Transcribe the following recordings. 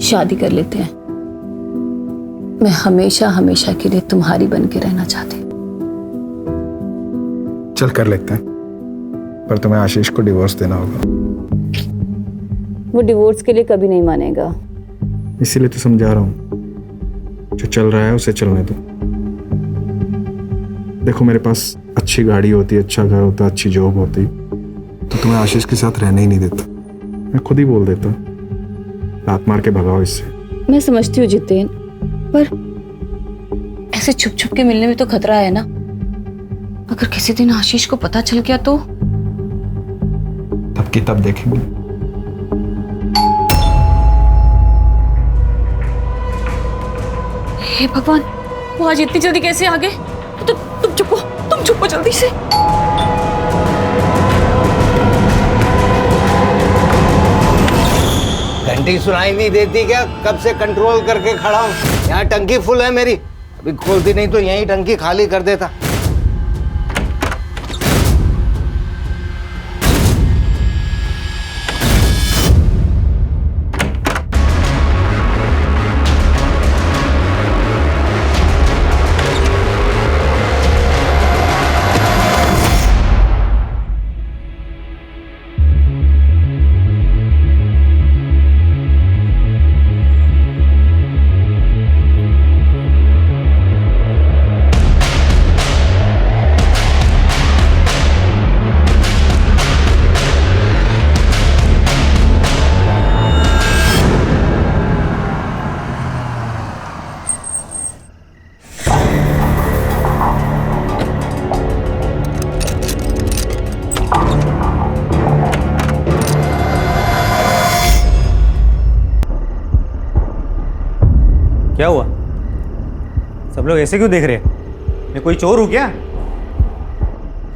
शादी कर लेते हैं। मैं हमेशा हमेशा के लिए तुम्हारी बन के रहना चाहती। चल कर लेते हैं, पर तुम्हें आशीष को डिवोर्स देना होगा। वो डिवोर्स के लिए कभी नहीं मानेगा। इसीलिए तो समझा रहा हूँ, जो चल रहा है उसे चलने दो। देखो मेरे पास अच्छी गाड़ी होती, अच्छा घर होता, अच्छी जॉब होती, तो तुम्हें आशीष के साथ रहने ही नहीं देता। मैं खुद ही बोल देता, लात मार के भगाओ इससे। मैं समझती हूँ जितेन, पर ऐसे छुप छुप के मिलने में तो खतरा है ना। अगर किसी दिन आशीष को पता चल गया तो? तब की तब देखेंगे। हे भगवान, वो आज इतनी जल्दी कैसे आ गए? तुम चुप हो जल्दी से। घंटी सुनाई नहीं देती क्या? कब से कंट्रोल करके खड़ा हूँ। यहाँ टंकी फुल है मेरी, अभी खोलती नहीं तो यहीं टंकी खाली कर देता। क्या हुआ? सब लोग ऐसे क्यों देख रहे हैं? मैं कोई चोर हूं क्या?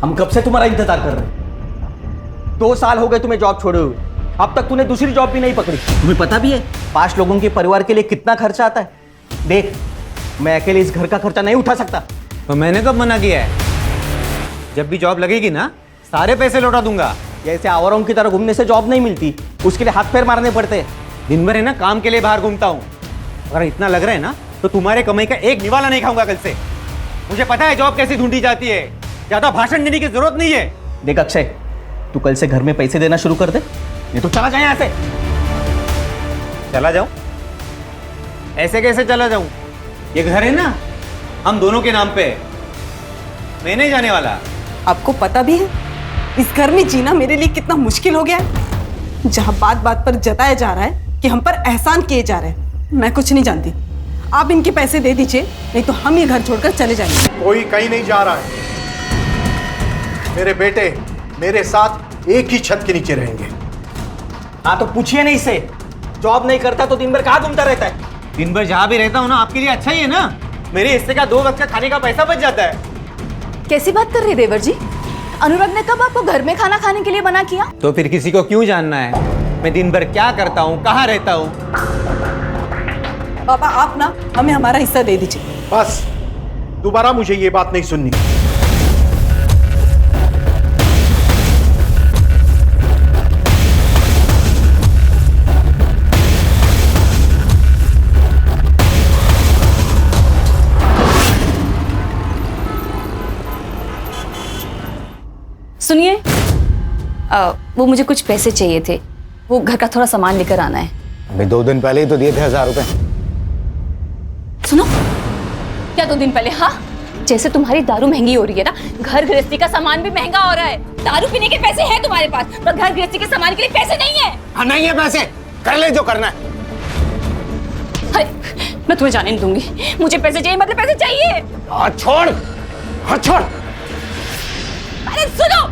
हम कब से तुम्हारा इंतजार कर रहे हैं। 2 साल हो गए तुम्हें जॉब छोड़े हुए, अब तक तूने दूसरी जॉब भी नहीं पकड़ी। तुम्हें पता भी है 5 लोगों के परिवार के लिए कितना खर्चा आता है? देख, मैं अकेले इस घर का खर्चा नहीं उठा सकता। तो मैंने कब मना किया है? जब भी जॉब लगेगी ना, सारे पैसे लौटा दूंगा। जैसे आवारों की तरह घूमने से जॉब नहीं मिलती, उसके लिए हाथ पैर मारने पड़ते हैं। दिन भर है ना काम के लिए बाहर घूमता हूँ। अगर इतना लग रहा है ना, तो तुम्हारे कमाई का एक निवाला नहीं खाऊंगा कल से। मुझे पता है जॉब कैसी ढूंढी जाती है, ज्यादा भाषण देने की जरूरत नहीं है। देख अक्षय, तू कल से घर में पैसे देना शुरू कर दे, नहीं तो चला जाए यहाँ से। चला जाऊं? ऐसे कैसे चला जाऊं? ये घर है ना, हम दोनों के नाम पे है। मैं नहीं जाने वाला। आपको पता भी है इस घर में जीना मेरे लिए कितना मुश्किल हो गया है, जहां बात बात पर जताया जा रहा है कि हम पर एहसान किए जा रहे हैं। मैं कुछ नहीं जानती, आप इनके पैसे दे दीजिए, नहीं तो हम ये घर छोड़कर चले जाएंगे। कोई कहीं नहीं जा रहा है। मेरे बेटे मेरे साथ एक ही छत के नीचे रहेंगे। हाँ तो पूछिए नहीं इससे, जॉब नहीं करता तो दिन भर कहाँ घूमता रहता है? दिन भर जहां भी रहता हूं ना, आपके लिए अच्छा ही है ना। मेरे हिस्से का 2 वक्त का खाने का पैसा बच जाता है। कैसी बात कर रहे देवर जी? अनुराग ने कब आपको घर में खाना खाने के लिए मना किया? तो फिर किसी को क्यों जानना है मैं दिन भर क्या करता हूँ, कहाँ रहता हूँ? पापा आप ना हमें हमारा हिस्सा दे दीजिए। बस, दोबारा मुझे ये बात नहीं सुननी। सुनिए, वो मुझे कुछ पैसे चाहिए थे, वो घर का थोड़ा सामान लेकर आना है। अभी 2 दिन पहले ही तो दिए थे 1000 रुपए। सुनो, क्या 2 दिन पहले? हाँ, जैसे तुम्हारी दारू महंगी हो रही है ना, घर गृहस्थी का सामान भी महंगा हो रहा है। दारू पीने के पैसे हैं तुम्हारे पास, पर घर गृहस्थी के सामान के लिए पैसे नहीं है। हाँ नहीं है पैसे, कर ले जो करना है। अरे, मैं तुम्हें जाने नहीं दूंगी। मुझे पैसे चाहिए, मतलब पैसे चाहिए। हाथ छोड़, हाथ छोड़। अरे सुनो,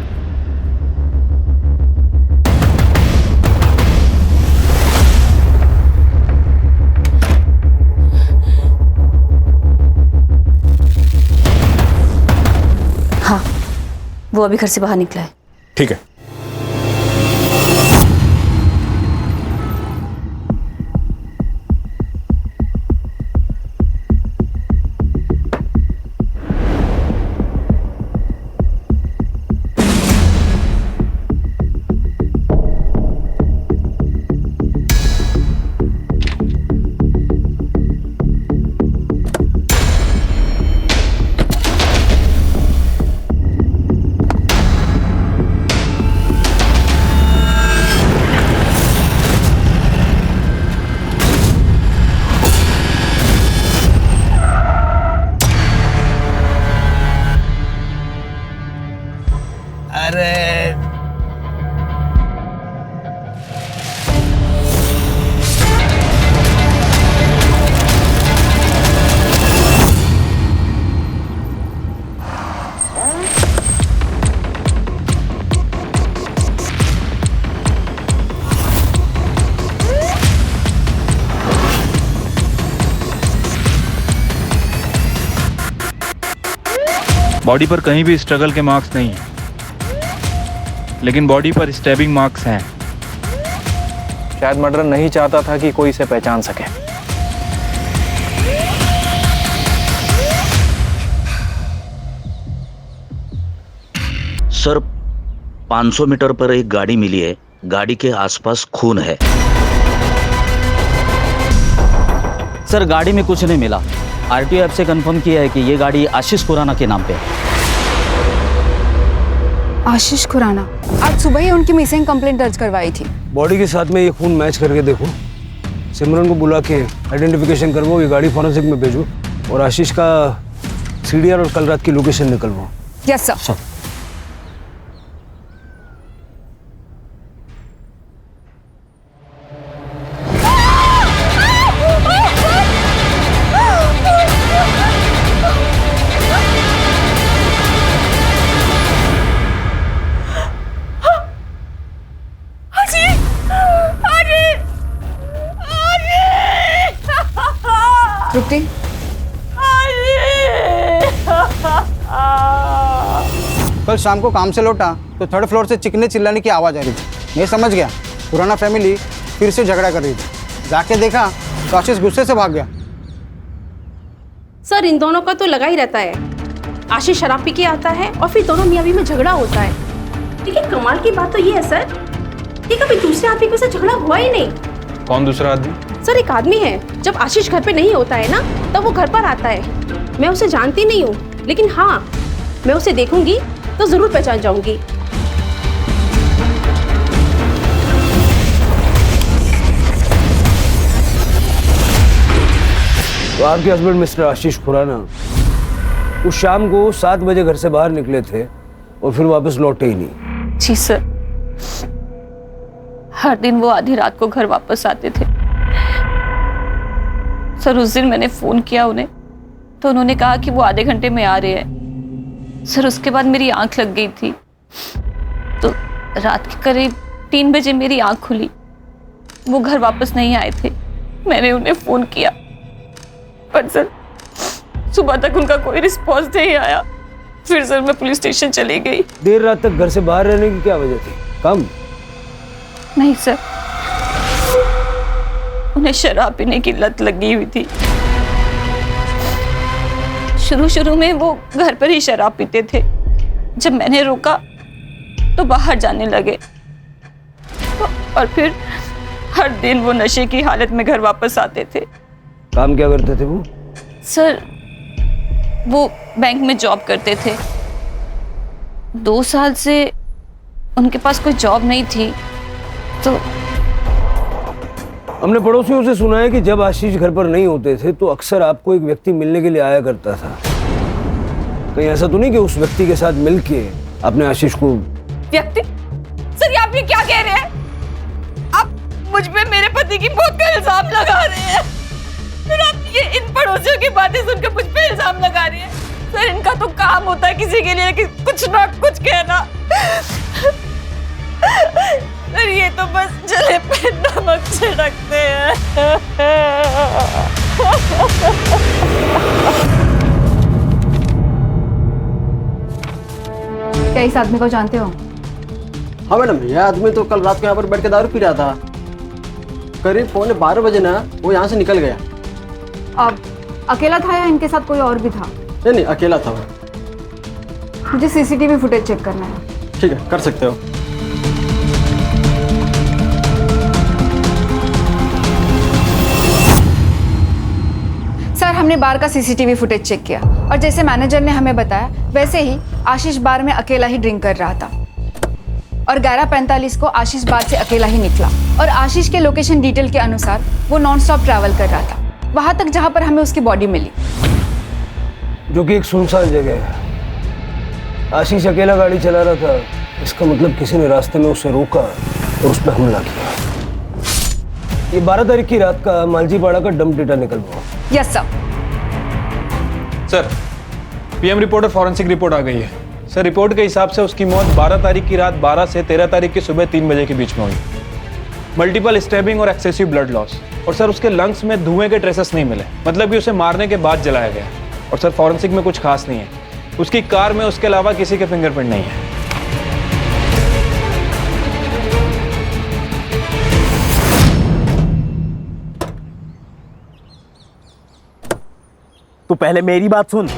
हाँ, वो अभी घर से बाहर निकला है। ठीक है। बॉडी पर कहीं भी स्ट्रगल के मार्क्स नहीं हैं, लेकिन बॉडी पर स्टैबिंग मार्क्स हैं। शायद मर्डर नहीं चाहता था कि कोई इसे पहचान सके। सर 500 मीटर पर एक गाड़ी मिली है, गाड़ी के आसपास खून है। सर गाड़ी में कुछ नहीं मिला। आरटीओ ऐप से कंफर्म किया है कि ये गाड़ी आशीष खुराना के नाम पे है। आशीष खुराना, आज सुबह ही उनकी मिसिंग कंप्लेंट दर्ज करवाई थी। बॉडी के साथ में ये खून मैच करके देखो। सिमरन को बुला के आइडेंटिफिकेशन करवाओ, ये गाड़ी फॉरेंसिक में भेजो और आशीष का सीडीआर और कल रात की लोकेशन निकलवाओ। Yes sir. तृप्ति, कल शाम को काम से लौटा तो थर्ड फ्लोर से चिकने चिल्लाने की आवाज़ आ रही थी। मैं समझ गया पुराना फैमिली फिर से झगड़ा कर रही थी। जाके देखा तो आशीष गुस्से से भाग गया। सर इन दोनों का तो लगा ही रहता है। आशीष शराब पी के आता है और फिर दोनों मियाँ बीवी में झगड़ा होता है। लेकिन कमाल की बात तो ये है सर कि कभी दूसरे आदमी के साथ झगड़ा हुआ ही नहीं। कौन दूसरा आदमी? सर एक आदमी है, जब आशीष घर पे नहीं होता है ना तब वो घर पर आता है। मैं उसे जानती नहीं हूँ, लेकिन हाँ मैं उसे देखूंगी तो जरूर पहचान जाऊंगी। तो आपके हस्बैंड मिस्टर आशीष खुराना उस शाम को 7 बजे घर से बाहर निकले थे और फिर वापस लौटे ही नहीं। जी सर, हर दिन वो आधी रात को घर वापस आते थे। सर उस दिन मैंने फोन किया उन्हें तो उन्होंने कहा कि वो आधे घंटे में आ रहे हैं। सर उसके बाद मेरी आंख लग गई थी तो रात के करीब 3 बजे मेरी आंख खुली। वो घर वापस नहीं आए थे। मैंने उन्हें फोन किया पर सर सुबह तक उनका कोई रिस्पॉन्स नहीं आया। फिर सर मैं पुलिस स्टेशन चली गई। देर रात तक घर से बाहर रहने की क्या वजह थी? कम? नहीं सर, उन्हें शराब पीने की लत लगी हुई थी। शुरू में वो घर पर ही शराब पीते थे। जब मैंने रोका तो बाहर जाने लगे और फिर हर दिन वो नशे की हालत में घर वापस आते थे। काम क्या करते थे वो? सर वो बैंक में जॉब करते थे। 2 साल से उनके पास कोई जॉब नहीं थी तो हमने पड़ोसियों से सुना है कि जब आशीष घर पर नहीं होते थे तो अक्सर आपको एक व्यक्ति मिलने के लिए आया करता था। कहीं ऐसा तो नहीं कि उस व्यक्ति के साथ मिलके आपने आशीष को? व्यक्ति? सर ये आप ये क्या कह रहे हैं? आप मुझ पे मेरे पति की मौत का इल्जाम लगा रहे हैं। फिर आप ये इन पड़ोसियों की बातें सुनकर मुझ पे इल्जाम लगा रहे हैं। सर इनका तो काम होता है किसी के लिए कि कुछ ना कुछ कहना। सर ये तो बस जले पे नमक छिड़कते हैं। क्या इस आदमी को जानते हो? हाँ मैडम, यह आदमी तो कल रात को यहाँ पर बैठ के दारू पी रहा था। करीब 11:15 बजे ना वो यहाँ से निकल गया। अब अकेला था या इनके साथ कोई और भी था? नहीं, अकेला था वो। मुझे सीसीटीवी फुटेज चेक करना है। ठीक है, कर सकते हो। सर हमने बार का सीसीटीवी फुटेज चेक किया और जैसे मैनेजर ने हमें बताया वैसे ही आशीष बार में अकेला ही ड्रिंक कर रहा था और 11:45 को आशीष बार से अकेला ही निकला और आशीष के लोकेशन डिटेल के अनुसार वो नॉन स्टॉप ट्रैवल कर रहा था वहां तक जहां पर हमें उसकी बॉडी मिली, जो कि एक सुनसान जगह है। आशीष अकेला गाड़ी चला रहा था, इसका मतलब किसी ने रास्ते में उसे रोका और उस पर हमला किया। ये 12 तारीख की रात का मालजीपाड़ा का डंप डेटा निकलवाओ। Yes sir. Sir PM report और फॉरेंसिक रिपोर्ट आ गई है। सर रिपोर्ट के हिसाब से उसकी मौत 12 तारीख की रात 12 से 13 तारीख की सुबह 3 बजे के बीच में हुई। मल्टीपल स्टैबिंग और एक्सेसिव ब्लड लॉस और सर उसके लंग्स में धुएं के ट्रेसेस नहीं मिले, मतलब कि उसे मारने के बाद जलाया गया। और सर फॉरेंसिक में कुछ खास नहीं है, उसकी कार में उसके अलावा किसी के फिंगरप्रिंट नहीं है। तू पहले मेरी बात सुन,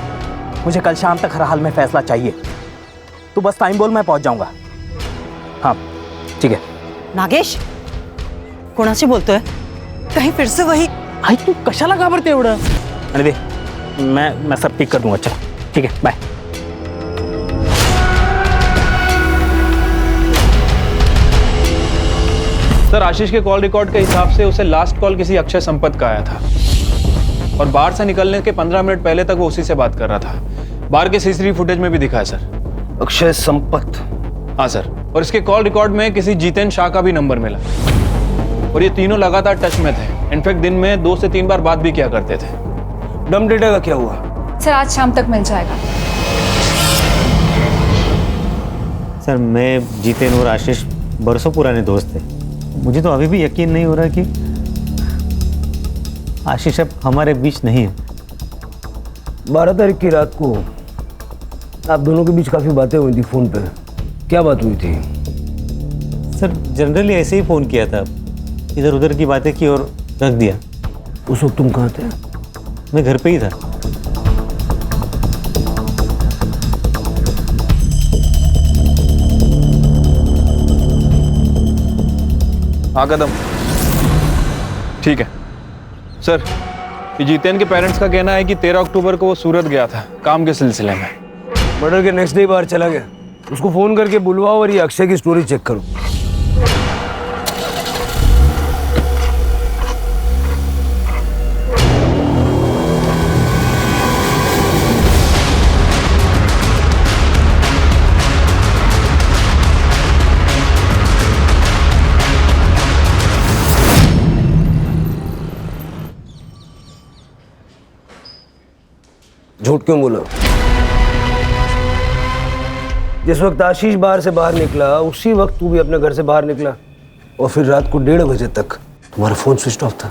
मुझे कल शाम तक हर हाल में फैसला चाहिए। तू बस टाइम बोल, मैं पहुंच जाऊंगा। हाँ ठीक है। नागेश, कोणाशी बोलतोय? कहीं फिर से वही? आई तू कशाला घाबरते एवढं? अरे दे, मैं सब ठीक कर दूंगा। चल ठीक है, बाय। सर, आशीष के कॉल रिकॉर्ड के हिसाब से उसे लास्ट कॉल किसी अक्षय संपत का आया था और बाहर से निकलने के 15 मिनट पहले तक वो उसी से बात कर रहा था। बाहर के सीसीटीवी फुटेज में भी दिखा है सर। अक्षय संपत? हाँ सर, और इसके कॉल रिकॉर्ड में किसी जितेन शाह का भी नंबर मिला और ये तीनों लगातार टच में थे। इनफैक्ट दिन में 2 से 3 बार बात भी किया करते थे। डम डेटा का क्या हुआ? सर आज शाम तक मिल जाएगा। सर, मैं जितेन और आशीष बरसों पुराने दोस्त थे। मुझे तो अभी भी यकीन नहीं हो रहा कि आशीष अब हमारे बीच नहीं है। 12 तारीख की रात को आप दोनों के बीच काफी बातें हुई थी फोन पे। क्या बात हुई थी? सर, जनरली ऐसे ही फ़ोन किया था, इधर उधर की बातें की और रख दिया। उस वक्त तुम कहाँ थे? मैं घर पे ही था। हाँ कदम, ठीक है सर। ये जितेन के पेरेंट्स का कहना है कि 13 अक्टूबर को वो सूरत गया था काम के सिलसिले में। मर्डर के नेक्स्ट डे बाहर चला गया। उसको फोन करके बुलवाओ और ये अक्षय की स्टोरी चेक करो। झूठ क्यों बोला? जिस वक्त आशीष बाहर से बाहर निकला उसी वक्त तू भी अपने घर से बाहर निकला और फिर रात को 1:30 बजे तक तुम्हारा फोन स्विच ऑफ था।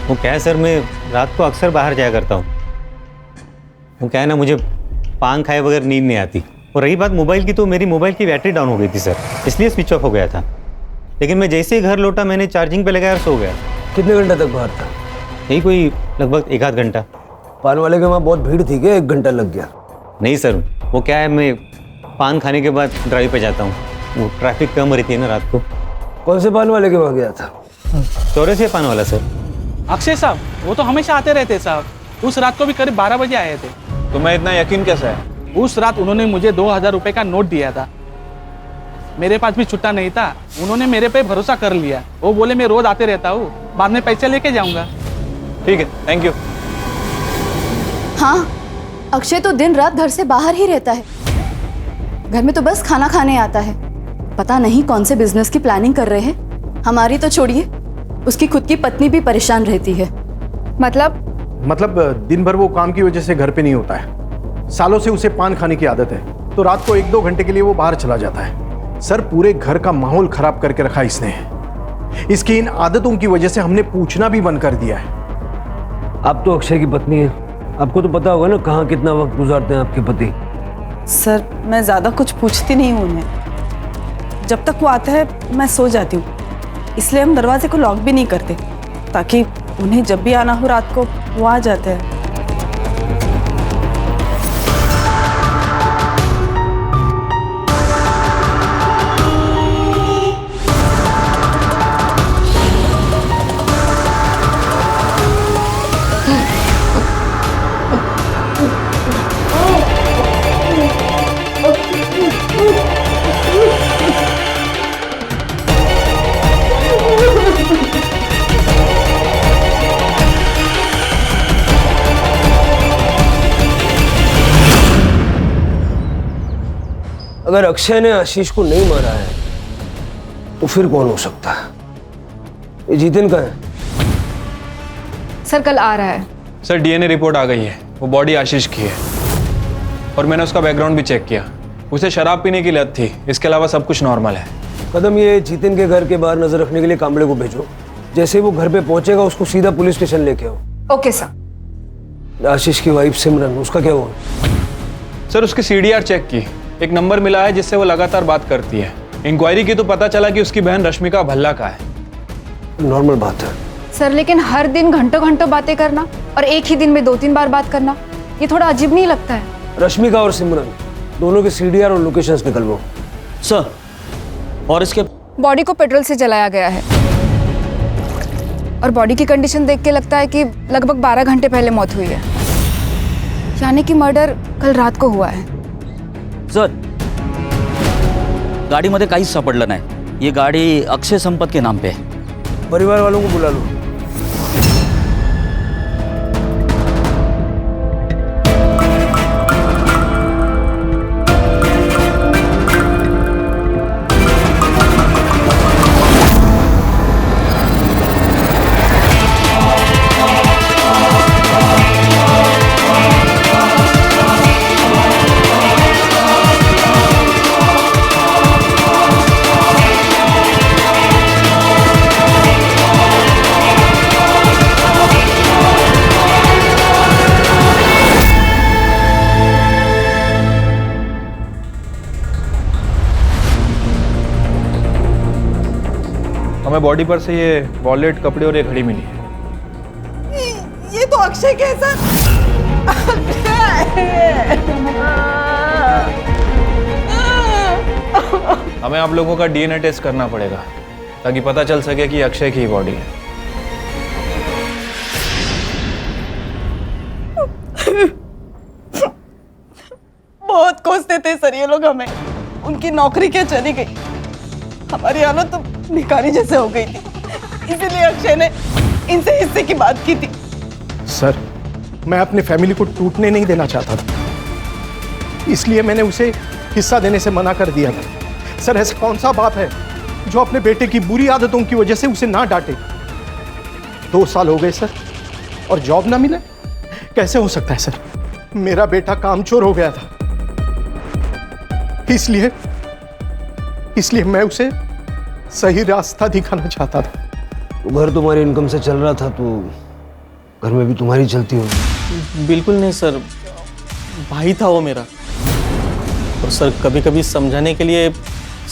वो क्या है सर, मैं रात को अक्सर बाहर जाया करता हूँ। वो क्या है ना, मुझे पान खाए बगैर नींद नहीं आती। और रही बात मोबाइल की, तो मेरी मोबाइल की बैटरी डाउन हो गई थी सर, इसलिए स्विच ऑफ हो गया था। लेकिन मैं जैसे ही घर लौटा मैंने चार्जिंग पे लगाया और सो गया। कितने घंटे तक बाहर था? यही कोई लगभग 1 आध घंटा। पान वाले के वहाँ बहुत भीड़ थी क्या 1 घंटा लग गया? नहीं सर, वो क्या है, मैं पान खाने के बाद ड्राइव पे जाता हूँ। वो ट्रैफिक कम रहती है ना रात को। कौन से पान वाले के वहाँ गया था? चौराहे पान वाला सर। अक्षय साहब, वो तो हमेशा आते रहते साहब। उस रात को भी करीब 12 बजे आए थे। तुम्हें इतना यकीन कैसा है? उस रात उन्होंने मुझे 2000 रुपए का नोट दिया था। मेरे पास भी छुट्टा नहीं था, उन्होंने मेरे पे भरोसा कर लिया। वो बोले मैं रोज आते रहता हूँ, बाद में पैसे लेके जाऊंगा। ठीक है, थैंक यू। हाँ, अक्षय तो दिन रात घर से बाहर ही रहता है। घर में तो बस खाना खाने आता है। पता नहीं कौन से बिजनेस की प्लानिंग कर रहे हैं। हमारी तो छोड़िए, उसकी खुद की पत्नी भी परेशान रहती है। मतलब दिन भर वो काम की वजह से घर पे नहीं होता है। सालों से उसे पान खाने की आदत है, तो रात को 1-2 घंटे के लिए वो बाहर चला जाता है। सर, पूरे घर का माहौल खराब करके रखा इसने। इसकी इन आदतों की वजह से हमने पूछना भी बंद कर दिया है। आप तो अक्षय की पत्नी है, आपको तो पता होगा ना कहाँ कितना वक्त गुजारते हैं आपके पति। सर, मैं ज़्यादा कुछ पूछती नहीं हूँ उन्हें। जब तक वो आता है मैं सो जाती हूँ, इसलिए हम दरवाजे को लॉक भी नहीं करते, ताकि उन्हें जब भी आना हो रात को वो आ जाते हैं। अगर अक्षय ने आशीष को नहीं मारा है तो फिर कौन हो सकता है? ये जितेन का है? सर कल आ रहा है। सर, डीएनए रिपोर्ट आ गई है। वो बॉडी आशीष की है और मैंने उसका बैकग्राउंड भी चेक किया। उसे शराब पीने की लत थी, इसके अलावा सब कुछ नॉर्मल है। कदम, ये जितेन के घर के बाहर नजर रखने के लिए कांबड़े को भेजो। जैसे ही वो घर पे पहुंचेगा उसको सीधा पुलिस स्टेशन लेके आओ। Okay sir. आशीष की वाइफ सिमरन, उसका क्या हुआ? सर उसकी CDR चेक की, एक नंबर मिला है जिससे वो लगातार बात करती है। इंक्वायरी की तो पता चला कि उसकी बहन रश्मिका भल्ला का है। नॉर्मल बात है सर, लेकिन हर दिन घंटों घंटों बातें करना और एक ही दिन में 2-3 बार बात करना, ये थोड़ा अजीब नहीं लगता है? रश्मिका और सिमरन दोनों के CDR और लोकेशंस निकलवाओ। सर, और इसके बॉडी को पेट्रोल से जलाया गया है और बॉडी की कंडीशन देख के लगता है कि लगभग 12 घंटे पहले मौत हुई है, यानी कि मर्डर कल रात को हुआ है। सर, गाडीमध्ये काहीच सापडलं नाही. ये गाडी अक्षय संपत के नाम पे है. परिवार वालों को बुला लो। हमें बॉडी पर से ये वॉलेट, कपड़े और ये घड़ी मिली है। ये तो अक्षय कैसा? हमें आप लोगों का DNA टेस्ट करना पड़ेगा ताकि पता चल सके कि अक्षय की ही बॉडी है। बहुत कोसते थे सर ये लोग हमें, उनकी नौकरी क्या चली गई, हमारी हालत तो भिखारी जैसे हो गई थी, इसीलिए अक्षय ने इनसे हिस्से की बात की थी। सर, मैं अपने फैमिली को टूटने नहीं देना चाहता था, इसलिए मैंने उसे हिस्सा देने से मना कर दिया था। सर, ऐसा कौन सा बाप है जो अपने बेटे की बुरी आदतों की वजह से उसे ना डांटे? 2 साल हो गए सर और जॉब ना मिले, कैसे हो सकता है सर? मेरा बेटा कामचोर हो गया था, इसलिए मैं उसे सही रास्ता दिखाना चाहता था। घर तुम्हारी इनकम से चल रहा था तो घर में भी तुम्हारी चलती होगी। बिल्कुल नहीं सर, भाई था वो मेरा, और सर कभी कभी समझाने के लिए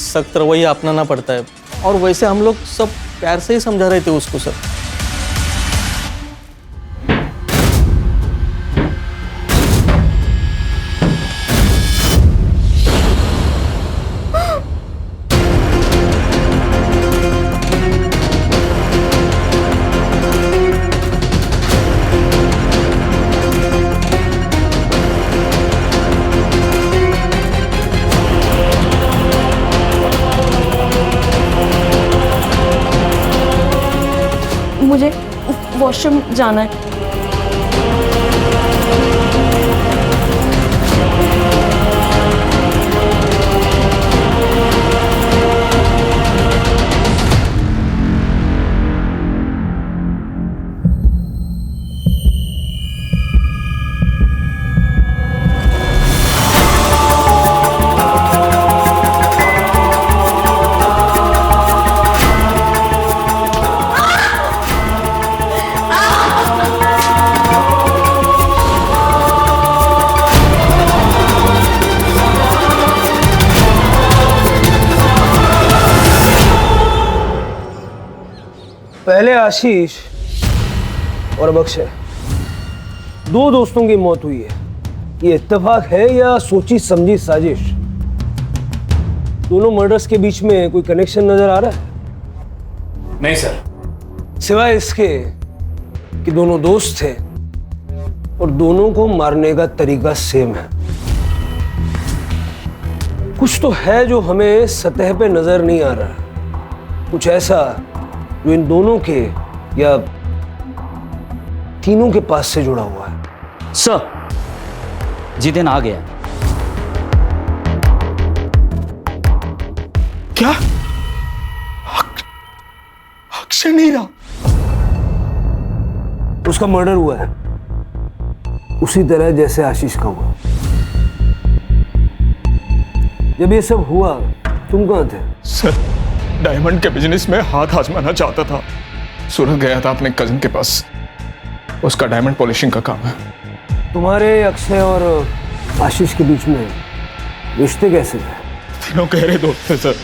सख्त रवैया अपनाना पड़ता है, और वैसे हम लोग सब प्यार से ही समझा रहे थे उसको सर। मुझे वॉशरूम जाना है। पहले आशीष और अब अक्षय, 2 दोस्तों की मौत हुई है। ये इत्तेफाक है या सोची समझी साजिश? दोनों मर्डर्स के बीच में कोई कनेक्शन नजर आ रहा है? नहीं सर। सिवाय इसके कि दोनों दोस्त थे और दोनों को मारने का तरीका सेम है। कुछ तो है जो हमें सतह पे नजर नहीं आ रहा, कुछ ऐसा जो इन दोनों के या तीनों के पास से जुड़ा हुआ है। सर, जितेन आ गया। क्या? अक्षय नहीं रहा? उसका मर्डर हुआ है उसी तरह जैसे आशीष का हुआ। जब ये सब हुआ तुम कहां थे? सर, डायमंड के बिजनेस में हाथ आजमाना चाहता था। सूरत गया था अपने कजिन के पास, उसका डायमंड पॉलिशिंग का काम है। तुम्हारे, अक्षय और आशीष के बीच में रिश्ते कैसे थे? तीनों गहरे दोस्त थे सर,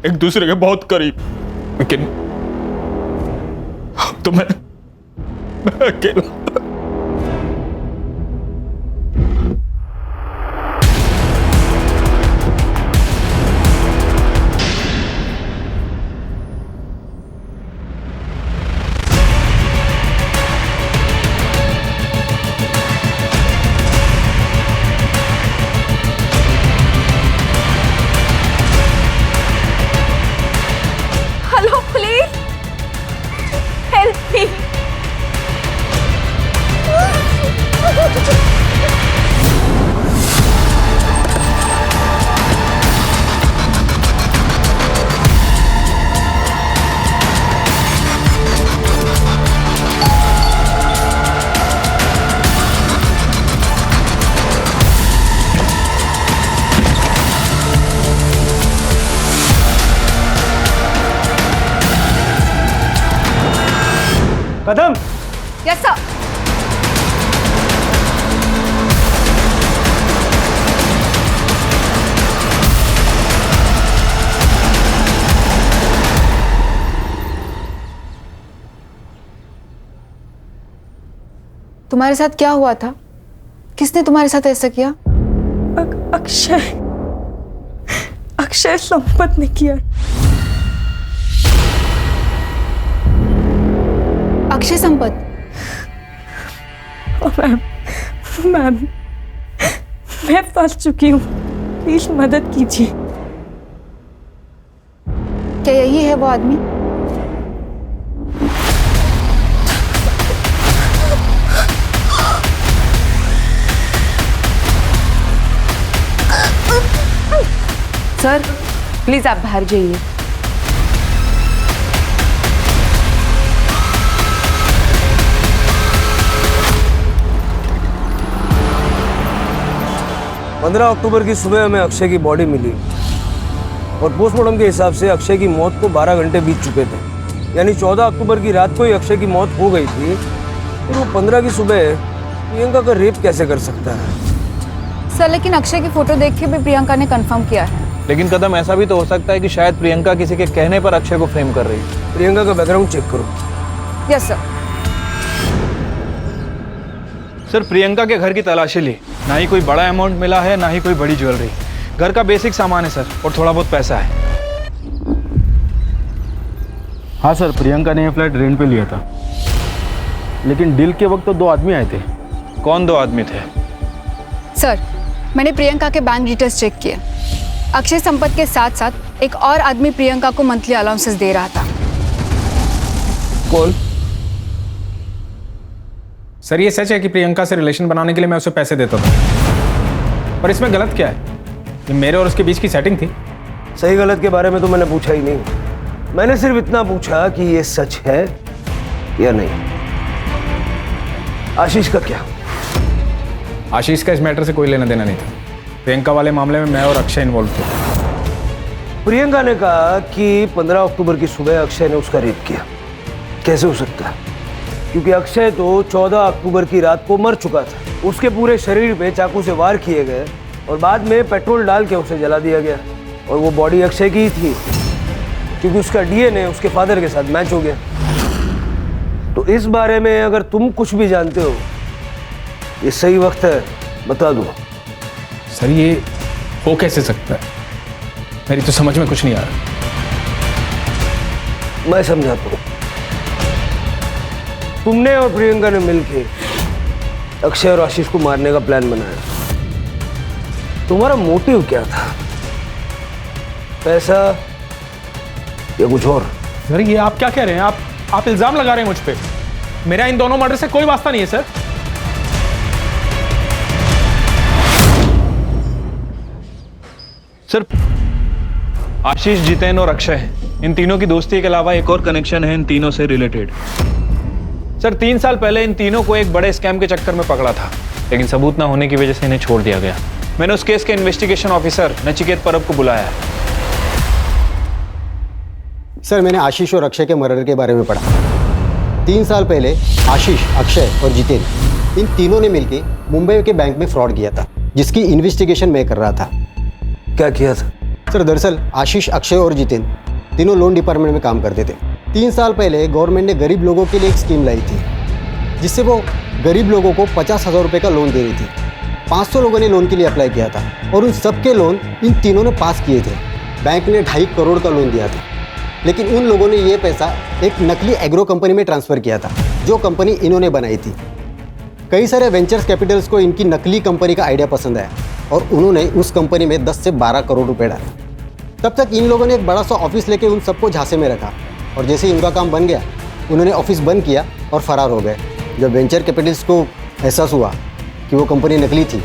एक दूसरे के बहुत करीब, लेकिन अब तो मैं अकेला। Hello please help me. Kadam. Yes sir. तुम्हारे साथ क्या हुआ था? किसने तुम्हारे साथ ऐसा किया? अक्षय संपत ने किया। अक्षय संपत? मैम मैं फंस चुकी हूँ, प्लीज मदद कीजिए। क्या यही है वो आदमी? सर प्लीज आप बाहर जाइए। पंद्रह अक्टूबर की सुबह हमें अक्षय की बॉडी मिली और पोस्टमार्टम के हिसाब से अक्षय की मौत को 12 घंटे बीत चुके थे, यानी 14 अक्टूबर की रात को ही अक्षय की मौत हो गई थी। फिर वो 15 की सुबह प्रियंका का रेप कैसे कर सकता है? सर लेकिन अक्षय की फोटो देख के भी प्रियंका ने कंफर्म किया है। लेकिन कदम ऐसा भी तो हो सकता है कि शायद प्रियंका किसी के कहने पर अक्षय को फ्रेम कर रही है। प्रियंका का बैकग्राउंड चेक करो। Yes sir. सर प्रियंका के घर की तलाशी ली, ना ही कोई बड़ा अमाउंट मिला है ना ही कोई बड़ी ज्वेलरी। घर का बेसिक सामान है सर, और थोड़ा बहुत पैसा है। हाँ सर, प्रियंका ने ये फ्लैट रेंट पे लिया था, लेकिन डील के वक्त तो 2 आदमी आए थे। कौन 2 आदमी थे? सर मैंने प्रियंका के बैंक डिटेल्स चेक किए। अक्षय संपत के साथ साथ एक और आदमी प्रियंका को मंथली अलाउंसेस दे रहा था। कौन? सर ये सच है कि प्रियंका से रिलेशन बनाने के लिए मैं उसे पैसे देता था, पर इसमें गलत क्या है? ये मेरे और उसके बीच की सेटिंग थी। सही गलत के बारे में तो मैंने पूछा ही नहीं, मैंने सिर्फ इतना पूछा कि ये सच है या नहीं। आशीष का क्या? आशीष का इस मैटर से कोई लेना देना नहीं था। प्रियंका वाले मामले में मैं और अक्षय इन्वॉल्व थे। प्रियंका ने कहा कि 15 अक्टूबर की सुबह अक्षय ने उसका रेप किया। कैसे हो सकता है? क्योंकि अक्षय तो 14 अक्टूबर की रात को मर चुका था। उसके पूरे शरीर पे चाकू से वार किए गए और बाद में पेट्रोल डाल के उसे जला दिया गया, और वो बॉडी अक्षय की ही थी क्योंकि उसका डीएनए उसके फादर के साथ मैच हो गया। तो इस बारे में अगर तुम कुछ भी जानते हो, ये सही वक्त है बता दो। सर ये हो कैसे सकता है? मेरी तो समझ में कुछ नहीं आ रहा। मैं समझाता हूँ। तुमने और प्रियंका ने मिलके अक्षय और आशीष को मारने का प्लान बनाया। तुम्हारा मोटिव क्या था? पैसा या कुछ और? सर ये आप क्या कह रहे हैं? आप इल्जाम लगा रहे हैं मुझ पे। मेरा इन दोनों मर्डर से कोई वास्ता नहीं है सर। सर आशीष, जितेन और अक्षय हैं। इन तीनों की दोस्ती के अलावा एक और कनेक्शन है इन तीनों से रिलेटेड। सर 3 साल पहले इन तीनों को एक बड़े स्कैम के चक्कर में पकड़ा था, लेकिन सबूत ना होने की वजह से इन्हें छोड़ दिया गया। मैंने उस केस के इन्वेस्टिगेशन ऑफिसर नचिकेत परब को बुलाया है। सर मैंने आशीष और अक्षय के मर्डर के बारे में पढ़ा। 3 साल पहले आशीष, अक्षय और जितेन इन तीनों ने मिलकर मुंबई के बैंक में फ्रॉड किया था, जिसकी इन्वेस्टिगेशन मैं कर रहा था। क्या किया था? सर दरअसल आशीष, अक्षय और जितेन तीनों लोन डिपार्टमेंट में काम करते थे। 3 साल पहले गवर्नमेंट ने गरीब लोगों के लिए एक स्कीम लाई थी, जिससे वो गरीब लोगों को 50,000 रुपये का लोन दे रही थी। 500 लोगों ने लोन के लिए अप्लाई किया था और उन सबके लोन इन तीनों ने पास किए थे। बैंक ने 2.5 करोड़ का लोन दिया था, लेकिन उन लोगों ने ये पैसा एक नकली एग्रो कंपनी में ट्रांसफ़र किया था, जो कंपनी इन्होंने बनाई थी। कई सारे वेंचर्स कैपिटल्स को इनकी नकली कंपनी का आइडिया पसंद आया और उन्होंने उस कंपनी में 10 से 12 करोड़ रुपए डाले। तब तक इन लोगों ने एक बड़ा सा ऑफिस लेके उन सबको झांसे में रखा और जैसे ही इनका काम बन गया, उन्होंने ऑफिस बंद किया और फरार हो गए। जब वेंचर कैपिटल्स को एहसास हुआ कि वो कंपनी नकली थी,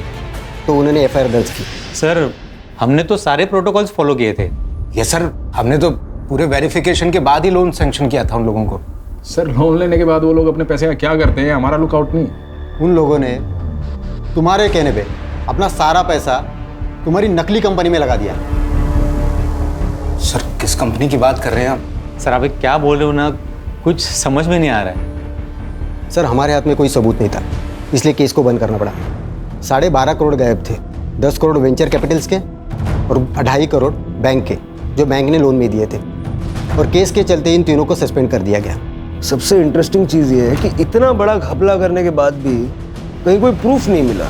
तो उन्होंने FIR दर्ज की। सर, हमने तो सारे प्रोटोकॉल्स फॉलो किए थे। यस सर, हमने तो पूरे वेरिफिकेशन के बाद ही लोन सैंक्शन किया था उन लोगों को। सर, लोन लेने के बाद वो लोग अपने पैसे का क्या करते हैं, हमारा लुकआउट नहीं। उन लोगों ने तुम्हारे कहने पे अपना सारा पैसा तुम्हारी नकली कंपनी में लगा दिया। सर, किस कंपनी की बात कर रहे हैं आप? सर, आप क्या बोल रहे हो ना, कुछ समझ में नहीं आ रहा है। सर, हमारे हाथ में कोई सबूत नहीं था, इसलिए केस को बंद करना पड़ा। 12.5 करोड़ गायब थे, 10 करोड़ वेंचर कैपिटल्स के और 2.5 करोड़ बैंक के, जो बैंक ने लोन में दिए थे। और केस के चलते इन तीनों को सस्पेंड कर दिया गया। सबसे इंटरेस्टिंग चीज़ ये है कि इतना बड़ा घपला करने के बाद भी कहीं कोई प्रूफ नहीं मिला।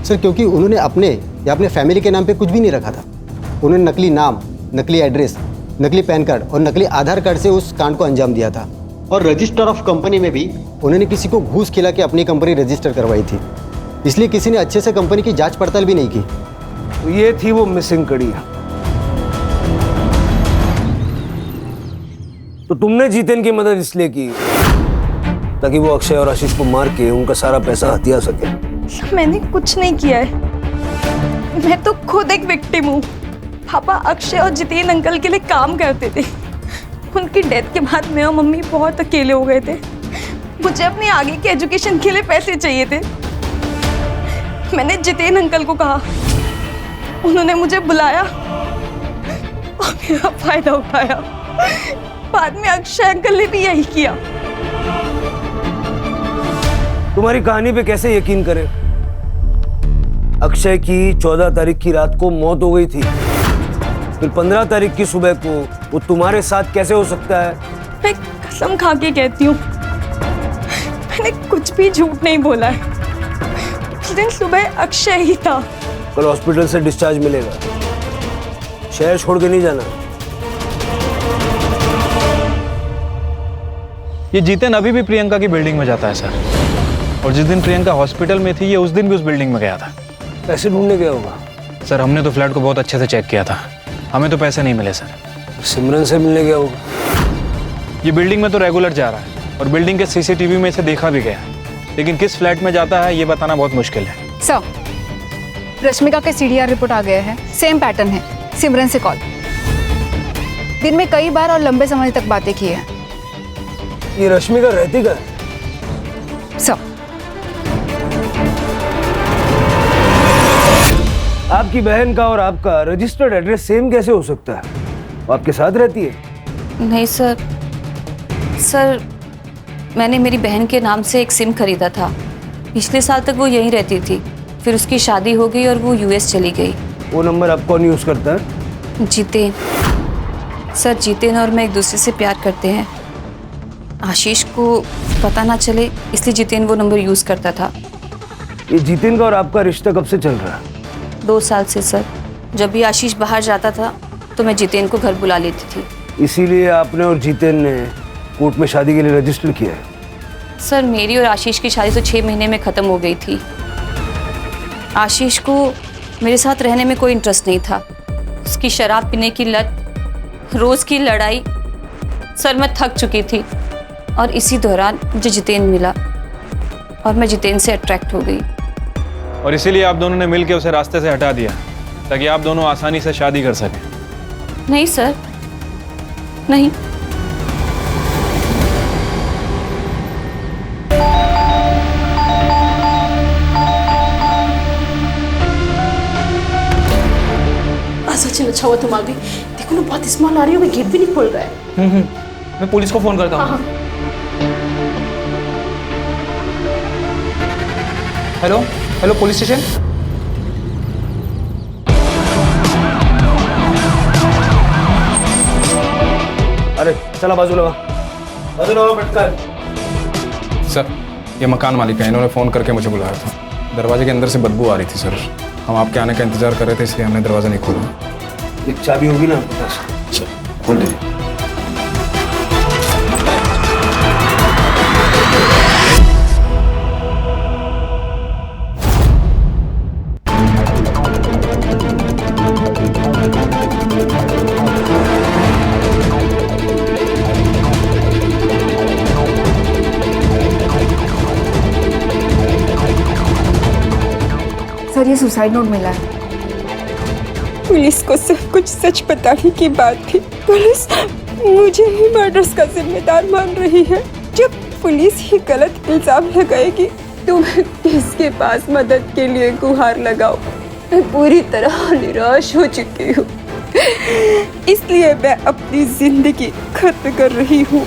सर, क्योंकि उन्होंने अपने या अपने फैमिली के नाम पे कुछ भी नहीं रखा था। उन्होंने नकली नाम, नकली एड्रेस, नकली पैन कार्ड और नकली आधार कार्ड से उस कांड को अंजाम दिया था। और रजिस्टर ऑफ कंपनी में भी उन्होंने किसी को घूस खिला के अपनी कंपनी रजिस्टर करवाई थी, इसलिए किसी ने अच्छे से कंपनी की जांच पड़ताल भी नहीं की। तो ये थी वो मिसिंग कड़ी। तो तुमने जितेन की मदद इसलिए की ताकि वो अक्षय और आशीष को मार के उनका सारा पैसा हथिया सके। मैंने कुछ नहीं किया है, मैं तो खुद एक विक्टिम हूँ। पापा अक्षय और जितेन अंकल के लिए काम करते थे। उनकी डेथ के बाद मैं और मम्मी बहुत अकेले हो गए थे। मुझे अपनी आगे की एजुकेशन के लिए पैसे चाहिए थे। मैंने जितेन अंकल को कहा, उन्होंने मुझे बुलाया और मेरा फायदा उठाया। बाद में अक्षय अंकल ने भी यही किया। तुम्हारी कहानी पे कैसे यकीन करें? अक्षय की 14 तारीख की रात को मौत हो गई थी, फिर 15 तारीख की सुबह को वो तुम्हारे साथ कैसे हो सकता है? मैं कसम खा के कहती हूँ, मैंने कुछ भी झूठ नहीं बोला है। उस दिन सुबह अक्षय ही था। कल हॉस्पिटल से डिस्चार्ज मिलेगा, शहर छोड़ के नहीं जाना। ये जितेन अभी भी प्रियंका की बिल्डिंग में जाता है सर, और जिस दिन प्रियंका हॉस्पिटल में थी, ये उस दिन भी उस बिल्डिंग में गया था। पैसे ढूंढने गया होगा। सर, हमने तो फ्लैट को बहुत अच्छे से चेक किया था, हमें तो पैसे नहीं मिले सर। सिमरन से मिलने गया होगा। ये बिल्डिंग में तो रेगुलर जा रहा है और बिल्डिंग के CCTV में इसे देखा भी गया, लेकिन किस फ्लैट में जाता है ये बताना बहुत मुश्किल है। सर, रश्मिका के CDR रिपोर्ट आ गया है, सेम पैटर्न है, सिमरन से कॉल, दिन में कई बार और लंबे समय तक बातें की है। ये रश्मिका रहती का? सर, आपकी बहन का और आपका रजिस्टर्ड एड्रेस सेम कैसे हो सकता है? वो आपके साथ रहती है? नहीं सर, मैंने मेरी बहन के नाम से एक सिम खरीदा था। पिछले साल तक वो यहीं रहती थी, फिर उसकी शादी हो गई और वो US चली गई। वो नंबर आप कौन यूज करता है? जितेन। सर, जितेन और मैं एक दूसरे से प्यार करते हैं। आशीष को पता ना चले इसलिए जितेन वो नंबर यूज करता था। ये जितेन का और आपका रिश्ता कब से चल रहा है? 2 साल से सर। जब भी आशीष बाहर जाता था तो मैं जितेन को घर बुला लेती थी। इसीलिए आपने और जितेन ने कोर्ट में शादी के लिए रजिस्टर किया है? सर, मेरी और आशीष की शादी तो 6 महीने में ख़त्म हो गई थी। आशीष को मेरे साथ रहने में कोई इंटरेस्ट नहीं था। उसकी शराब पीने की लत, रोज़ की लड़ाई, सर मैं थक चुकी थी। और इसी दौरान मुझे जितेन मिला और मैं जितेन से अट्रैक्ट हो गई। और इसीलिए आप दोनों ने मिलकर उसे रास्ते से हटा दिया ताकि आप दोनों आसानी से शादी कर सकें। नहीं सर, नहीं। सचिन, अच्छा हुआ तुम आ गई। देखो ना, बहुत स्मॉल आ रही हो, गेट भी नहीं खोल रहा है। मैं पुलिस को फोन करता हूँ। Hello hello police station. अरे चला बाजू लगा बैठकर। सर ये मकान मालिक है, इन्होंने फ़ोन करके मुझे बुलाया था। दरवाजे के अंदर से बदबू आ रही थी सर, हम आपके आने का इंतजार कर रहे थे इसलिए हमने दरवाज़ा नहीं खोला। एक चाबी होगी ना खोल दे। सर ये सुसाइड नोट मिला है। पुलिस को सब कुछ सच बताने के बाद भी पुलिस मुझे ही मर्डर्स का जिम्मेदार मान रही है। जब पुलिस ही गलत इल्जाम लगाएगी तो मैं किसके पास मदद के लिए गुहार लगाऊं? मैं पूरी तरह निराश हो चुकी हूँ, इसलिए मैं अपनी जिंदगी खत्म कर रही हूँ।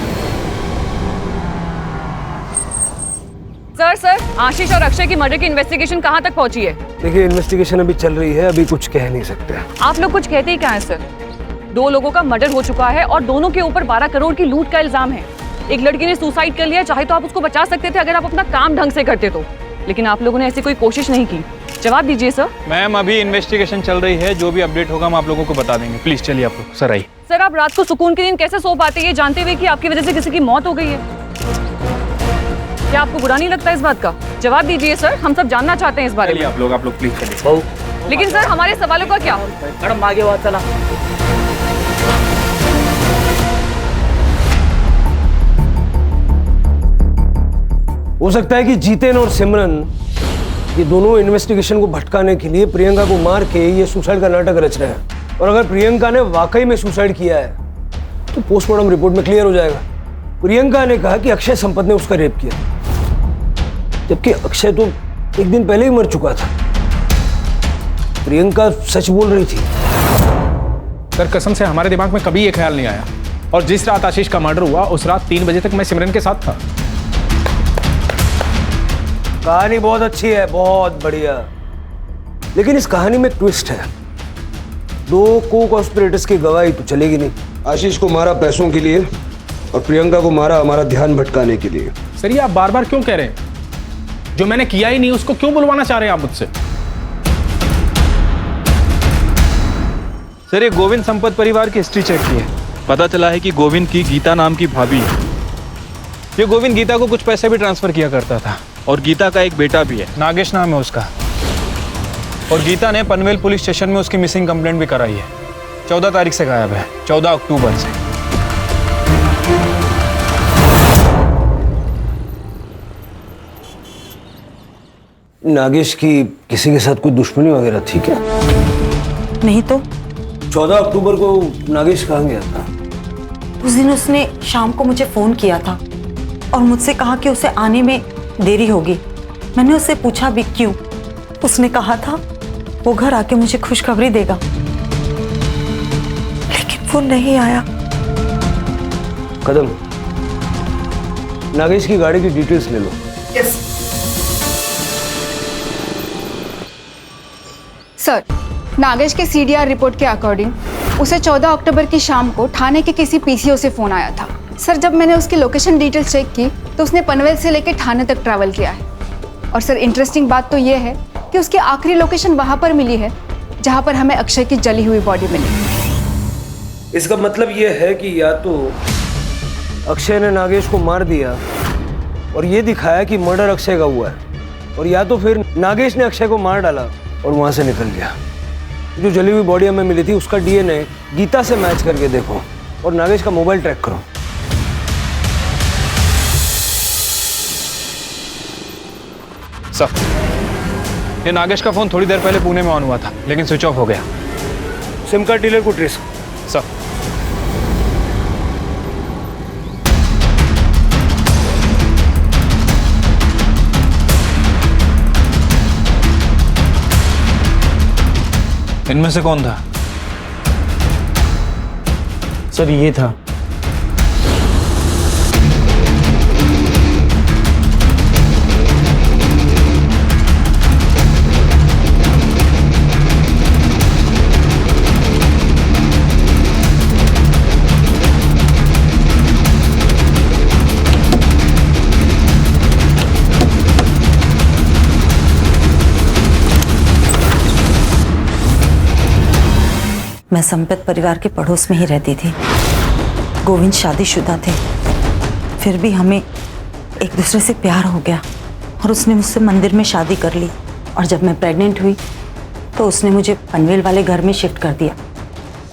सर आशीष और अक्षय की मर्डर की इन्वेस्टिगेशन कहाँ तक पहुँची है? देखिए इन्वेस्टिगेशन अभी चल रही है, अभी कुछ कह नहीं सकते। आप लोग कुछ कहते ही क्या है सर? 2 लोगों का मर्डर हो चुका है और दोनों के ऊपर 12 करोड़ की लूट का इल्जाम है। एक लड़की ने सुसाइड कर लिया, चाहे तो आप उसको बचा सकते थे अगर आप अपना काम ढंग से करते तो, लेकिन आप लोगों ने ऐसी कोई कोशिश नहीं की। जवाब दीजिए सर। मैम अभी इन्वेस्टिगेशन चल रही है, जो भी अपडेट होगा हम आप लोगों को बता देंगे। प्लीज चलिए आप लोग। सर आइए। सर आप रात को सुकून की नींद कैसे सो पाते हैं जानते हुए कि आपकी वजह से किसी की मौत हो गई है? क्या आपको बुरा नहीं लगता इस बात का? जवाब दीजिए सर, हम सब जानना चाहते हैं इस बारे में। आप लोग प्लीज चलिए। लेकिन सर हमारे सवालों का क्या? मैडम आगे बात चला। हो सकता है कि जीतेन और सिमरन ये दोनों इन्वेस्टिगेशन को भटकाने के लिए प्रियंका को मार के ये सुसाइड का नाटक रच रहे हैं। और अगर प्रियंका ने वाकई में सुसाइड किया है तो पोस्टमार्टम रिपोर्ट में क्लियर हो जाएगा। प्रियंका ने कहा कि अक्षय संपत ने उसका रेप किया, जबकि अक्षय तो एक दिन पहले ही मर चुका था। प्रियंका सच बोल रही थी। सर कसम से हमारे दिमाग में कभी ये ख्याल नहीं आया, और जिस रात आशीष का मर्डर हुआ उस रात 3 बजे तक मैं सिमरन के साथ था। कहानी बहुत अच्छी है, बहुत बढ़िया, लेकिन इस कहानी में ट्विस्ट है। 2 को-कॉन्स्पिरेटर्स की गवाही तो चलेगी नहीं। आशीष को मारा पैसों के लिए और प्रियंका को मारा हमारा ध्यान भटकाने के लिए। सर ये आप बार बार क्यों कह रहे हैं? जो मैंने किया ही नहीं उसको क्यों बुलवाना चाह रहे हैं आप मुझसे? सर ये गोविंद संपत परिवार की हिस्ट्री चेक की है, पता चला है कि गोविंद की गीता नाम की भाभी है। ये गोविंद गीता को कुछ पैसे भी ट्रांसफर किया करता था, और गीता का एक बेटा भी है, नागेश नाम है उसका। और गीता ने पनवेल पुलिस स्टेशन में उसकी मिसिंग कंप्लेंट भी कराई है। 14 तारीख से गायब है, 14 अक्टूबर से। नागेश की किसी के साथ कोई दुश्मनी वगैरह थी क्या? नहीं तो। 14 अक्टूबर को नागेश कहाँ गया था? उस दिन उसने शाम को मुझे फोन किया था और मुझसे कहा कि उसे आने में देरी होगी। मैंने उससे पूछा भी क्यों। उसने कहा था वो घर आके मुझे खुशखबरी देगा, लेकिन वो नहीं आया। कदम, नागेश की गाड़ी की डिटेल्स ले लो। यस। सर नागेश के सीडीआर रिपोर्ट के अकॉर्डिंग उसे 14 अक्टूबर की शाम को थाने के किसी पीसीओ से फोन आया था। सर जब मैंने उसकी लोकेशन डिटेल्स चेक की तो उसने पनवेल से लेकर थाने तक ट्रैवल किया है। और सर इंटरेस्टिंग बात तो ये है कि उसकी आखिरी लोकेशन वहां पर मिली है जहां पर हमें अक्षय की जली हुई बॉडी मिली। इसका मतलब ये है कि या तो अक्षय ने नागेश को मार दिया और ये दिखाया कि मर्डर अक्षय का हुआ है, और या तो फिर नागेश ने अक्षय को मार डाला और वहां से निकल गया। जो जली हुई बॉडी हमें मिली थी उसका डीएनए गीता से मैच करके देखो और नागेश का मोबाइल ट्रैक करो। सर ये नागेश का फोन थोड़ी देर पहले पुणे में ऑन हुआ था, लेकिन स्विच ऑफ हो गया। सिम कार्ड डीलर को ट्रेस। सर इनमें से कौन था? सर ये था। मैं संपत परिवार के पड़ोस में ही रहती थी। गोविंद शादीशुदा थे, फिर भी हमें एक दूसरे से प्यार हो गया और उसने मुझसे मंदिर में शादी कर ली। और जब मैं प्रेग्नेंट हुई तो उसने मुझे पनवेल वाले घर में शिफ्ट कर दिया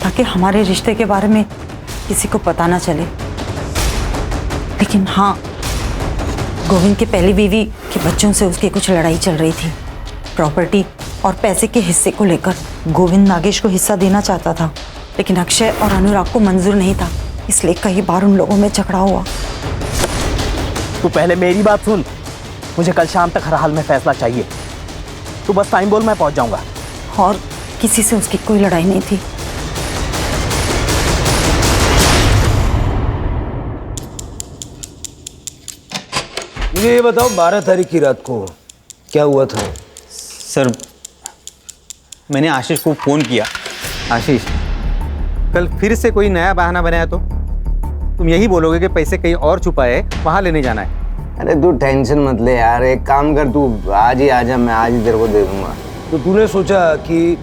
ताकि हमारे रिश्ते के बारे में किसी को पता ना चले। लेकिन हाँ, गोविंद के पहली बीवी के बच्चों से उसकी कुछ लड़ाई चल रही थी। प्रॉपर्टी और पैसे के हिस्से को लेकर गोविंद नागेश को हिस्सा देना चाहता था, लेकिन अक्षय और अनुराग को मंजूर नहीं था, इसलिए कई बार उन लोगों में झगड़ा हुआ। तू पहले मेरी बात सुन, मुझे कल शाम तक हर हाल में फैसला चाहिए। तू बस टाइम बोल, मैं पहुंच जाऊंगा। और किसी से उसकी कोई लड़ाई नहीं थी। मुझे ये बताओ, 12 तारीख की रात को क्या हुआ था? सर, मैंने आशीष को फ़ोन किया। आशीष, कल फिर से कोई नया बहाना बनाया तो तुम यही बोलोगे कि पैसे कहीं और छुपाए, वहाँ लेने जाना है। अरे तू टेंशन मत ले यार, एक काम कर, तू आज ही आ जा, मैं आज ही तेरे को दे दूंगा। तो तूने सोचा कि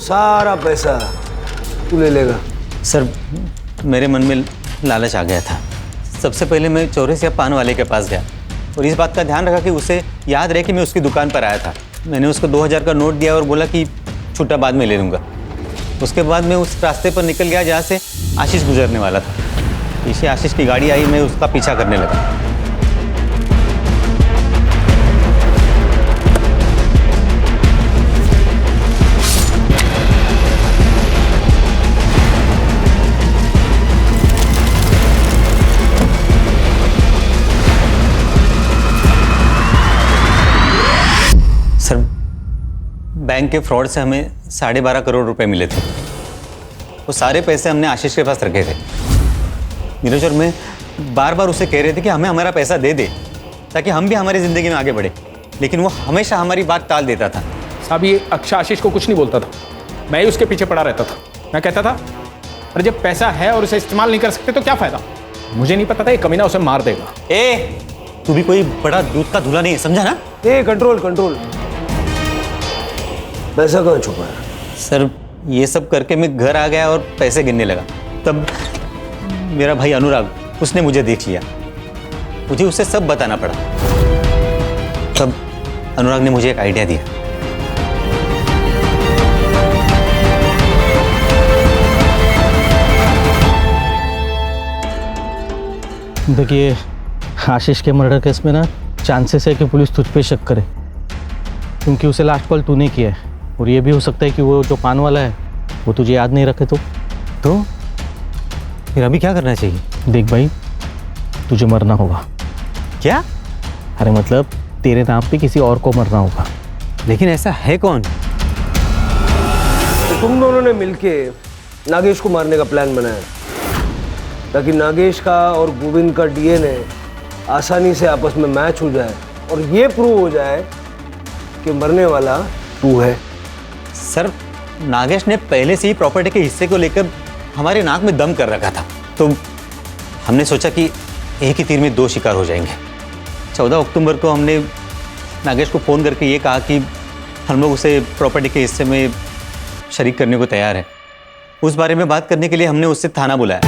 सारा पैसा तू ले लेगा? सर, मेरे मन में लालच आ गया था। सबसे पहले मैं चौरसिया पान वाले के पास गया और इस बात का ध्यान रखा कि उसे याद रहे कि मैं उसकी दुकान पर आया था। मैंने उसको 2000 का नोट दिया और बोला कि छुट्टा बाद में ले लूँगा। उसके बाद मैं उस रास्ते पर निकल गया जहाँ से आशीष गुजरने वाला था। पीछे आशीष की गाड़ी आई, मैं उसका पीछा करने लगा। सर, बैंक के फ्रॉड से हमें 12.5 करोड़ रुपए मिले थे। वो सारे पैसे हमने आशीष के पास रखे थे। नीरज और मैं बार बार उसे कह रहे थे कि हमें हमारा पैसा दे दे ताकि हम भी हमारी ज़िंदगी में आगे बढ़े, लेकिन वो हमेशा हमारी बात टाल देता था। साहब, ये अक्षय आशीष को कुछ नहीं बोलता था, मैं ही उसके पीछे पड़ा रहता था। मैं कहता था अरे जब पैसा है और उसे इस्तेमाल नहीं कर सकते तो क्या फ़ायदा। मुझे नहीं पता था ये कमीना उसे मार देगा। तू भी कोई बड़ा दूध का धुला नहीं है, समझा ना? Control control. पैसा कहाँ छुपा है? सर, ये सब करके मैं घर आ गया और पैसे गिनने लगा। तब मेरा भाई अनुराग, उसने मुझे देख लिया। मुझे उसे सब बताना पड़ा। तब अनुराग ने मुझे एक आइडिया दिया। देखिए, आशीष के मर्डर केस में ना चांसेस है कि पुलिस तुझ पे शक करे, क्योंकि उसे लास्ट कॉल तूने किया है। और ये भी हो सकता है कि वो जो पान वाला है वो तुझे याद नहीं रखे तो फिर अभी क्या करना चाहिए? देख भाई, तुझे मरना होगा। क्या? अरे मतलब तेरे नाम पे किसी और को मरना होगा। लेकिन ऐसा है कौन? तो तुम दोनों ने मिलके नागेश को मारने का प्लान बनाया ताकि नागेश का और गोविंद का डीएनए आसानी से आपस में मैच हो जाए और ये प्रूव हो जाए कि मरने वाला तू है। सर, नागेश ने पहले से ही प्रॉपर्टी के हिस्से को लेकर हमारे नाक में दम कर रखा था, तो हमने सोचा कि एक ही तीर में 2 शिकार हो जाएंगे। 14 अक्टूबर को हमने नागेश को फ़ोन करके ये कहा कि हम लोग उसे प्रॉपर्टी के हिस्से में शरीक करने को तैयार है। उस बारे में बात करने के लिए हमने उससे थाना बुलाया।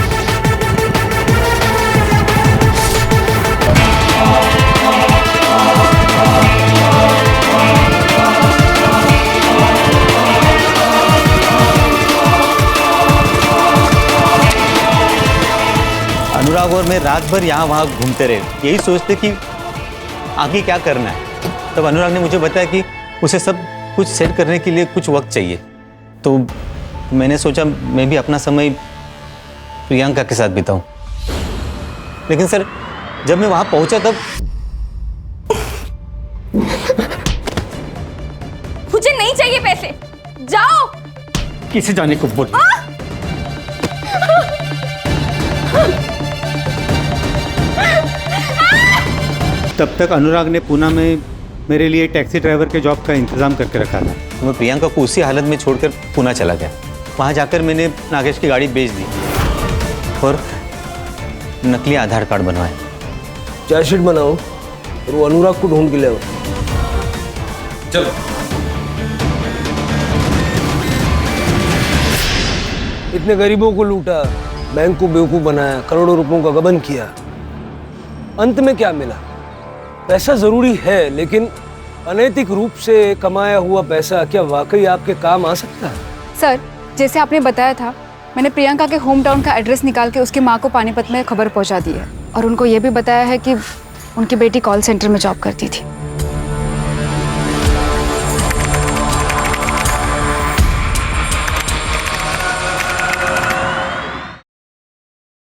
अनुराग और मैं रात भर यहाँ वहाँ घूमते रहे, यही सोचते कि आगे क्या करना है। तब अनुराग ने मुझे बताया कि उसे सब कुछ सेट करने के लिए कुछ वक्त चाहिए। तो मैंने सोचा मैं भी अपना समय प्रियंका के साथ बिताऊं। लेकिन सर, जब मैं वहाँ पहुँचा तब मुझे नहीं चाहिए पैसे, जाओ। किसे जाने को बोल? तब तक अनुराग ने पुणे में मेरे लिए टैक्सी ड्राइवर के जॉब का इंतज़ाम करके रखा था। मैं प्रियंका को उसी हालत में छोड़कर पुणे चला गया। वहाँ जाकर मैंने नागेश की गाड़ी बेच दी और नकली आधार कार्ड बनवाए। चार्जशीट बनाओ और वो अनुराग को ढूंढ के ले आओ। चलो। इतने गरीबों को लूटा, बैंक को बेवकूफ बनाया, करोड़ों रुपयों का गबन किया। अंत में क्या मिला? पैसा जरूरी है, लेकिन अनैतिक रूप से कमाया हुआ पैसा क्या वाकई आपके काम आ सकता है? सर, जैसे आपने बताया था, मैंने प्रियंका के होम टाउन का एड्रेस निकाल के उसकी माँ को पानीपत में खबर पहुंचा दी है और उनको ये भी बताया है कि उनकी बेटी कॉल सेंटर में जॉब करती थी।